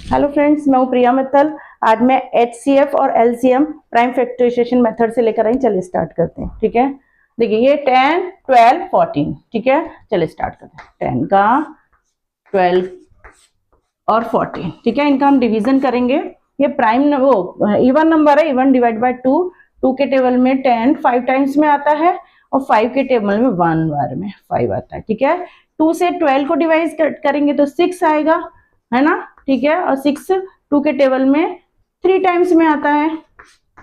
Hello friends, मैं हूँ प्रिया मित्तल। आज मैं HCF और LCM प्राइम फैक्टराइजेशन मेथड से लेकर आई। चलिए स्टार्ट करते हैं। ठीक है, देखिए ये 10, 12, 14। ठीक है, चलिए स्टार्ट करते हैं। 10 का 12 और 14। ठीक है, इनका हम डिवीजन करेंगे। ये प्राइम वो इवन नंबर है, इवन डिवाइड बाय 2। 2 के टेबल में 10 5 टाइम्स में आता है और 5 के टेबल में 1 बार में 5 आता है। ठीक है, 2 से 12 को डिवाइड करेंगे तो 6 आएगा, है ना। ठीक है, और 6 2 के टेबल में 3 टाइम्स में आता है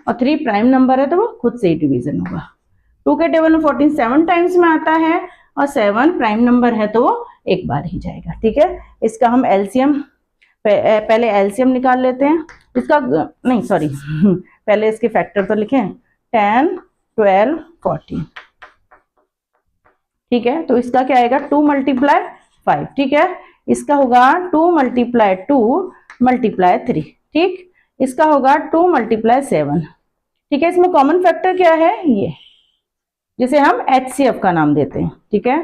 और 3 प्राइम नंबर है तो वो खुद से ही डिवीजन होगा। 2 के टेबल में 14 7 टाइम्स में आता है और 7 प्राइम नंबर है तो वो एक बार ही जाएगा। ठीक है, इसका हम एलसीएम पहले एलसीएम निकाल लेते हैं। इसका नहीं सॉरी पहले इसके फैक्टर तो लिखें 10, 12, 14। ठीक है, तो इसका क्या आएगा 2 × 5। ठीक है, इसका होगा 2 × 2 × 3। ठीक, इसका होगा 2 × 7। ठीक है, इसमें कॉमन फैक्टर क्या है, ये जिसे हम HCF का नाम देते हैं। ठीक है,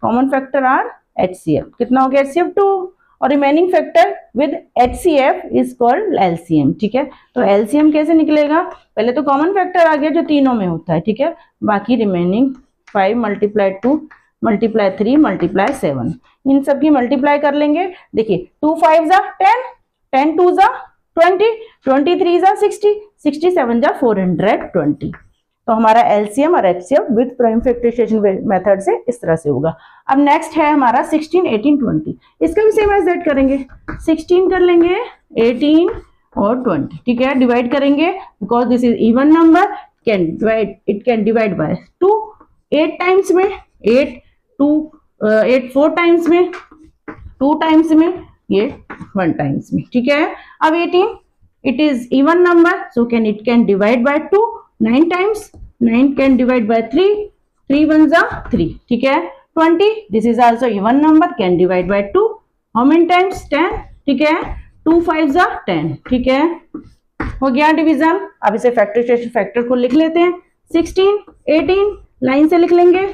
कॉमन फैक्टर आर HCF। कितना हो गया HCF 2 और remaining factor with HCF is called LCM। ठीक है, तो LCM कैसे निकलेगा, पहले तो कॉमन फैक्टर आ गया जो तीनों में होता है। ठीक है, बाकी रिमेनिंग 5 × 2 × 3 × 7 इन सब की मल्टीप्लाई कर लेंगे। देखिए 2 5 जा 10, 10 2 जा 20, 23 जा 60, 67 जा 420। तो हमारा LCM और HCF with prime factorization method से इस तरह से होगा। अब नेक्स्ट है हमारा 16, 18, 20। इसका भी सेम एज दैट करेंगे। 16 कर लेंगे, 18 और 20। ठीक है, डिवाइड करेंगे because this is even number, it can divide by 2 8 times में, 8 4 टाइम्स में, 2 टाइम्स में, ये 1 टाइम्स में। ठीक है, अब 18 it is even number so it can divide by 2 9 times, 9 can divide by 3, 3 1 जा 3। ठीक है, 20 this is also even number, can divide by 2 how many times 10। ठीक है, 2 5 जा 10। ठीक है, हो गया डिवीजन। अब इसे फैक्टर को लिख लेते हैं। 16 18 लाइन से लिख लेंगे,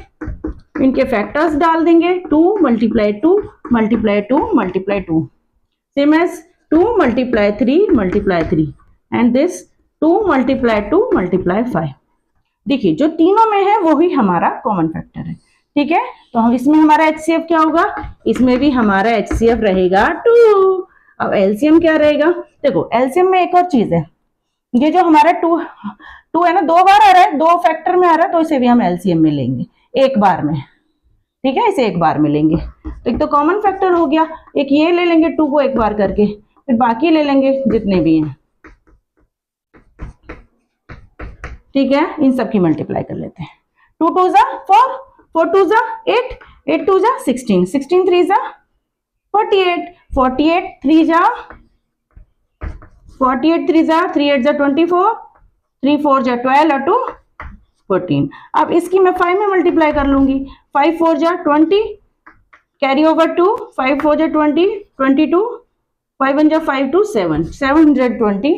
इनके फैक्टर्स डाल देंगे। 2 × 2 × 2 × 2 सेम एज 2 × 3 × 3 एंड दिस 2 × 2 × 5। देखिए जो तीनों में है वो ही हमारा कॉमन फैक्टर है। ठीक है, तो हम इसमें हमारा HCF क्या होगा, इसमें भी हमारा HCF रहेगा 2। अब LCM क्या रहेगा, देखो LCM में एक और चीज है, ये जो हमारा 2 है ना, 2 बार आ रहा है, 2 फैक्टर में आ रहा है, तो इसे भी हम LCM में लेंगे एक बार में। ठीक है, इसे एक बार में लेंगे तो एक तो कॉमन फैक्टर हो गया, एक ये ले लेंगे 2 को एक बार करके, फिर बाकी ले लेंगे जितने भी हैं। ठीक है, इन सब की मल्टीप्लाई कर लेते हैं। 2 2 जा 4, 4 2 जा 8, 8 2 जा 16, 16 3 जा 48, 48 3 जा 48 3 जा 3 8 जा 24, 3 4 जा 12 और 2 14। अब इसकी मैं 5 में मल्टीप्लाई कर लूंगी। 5 4 जा 20, कैरी ओवर 2, 5 4 जा 20, 22, 5 1 जा 5 2 7, 720।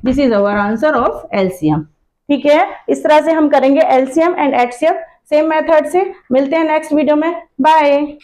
This is our answer of LCM। ठीक है, इस तरह से हम करेंगे LCM and HCF same method से। मिलते हैं नेक्स्ट वीडियो में, बाय।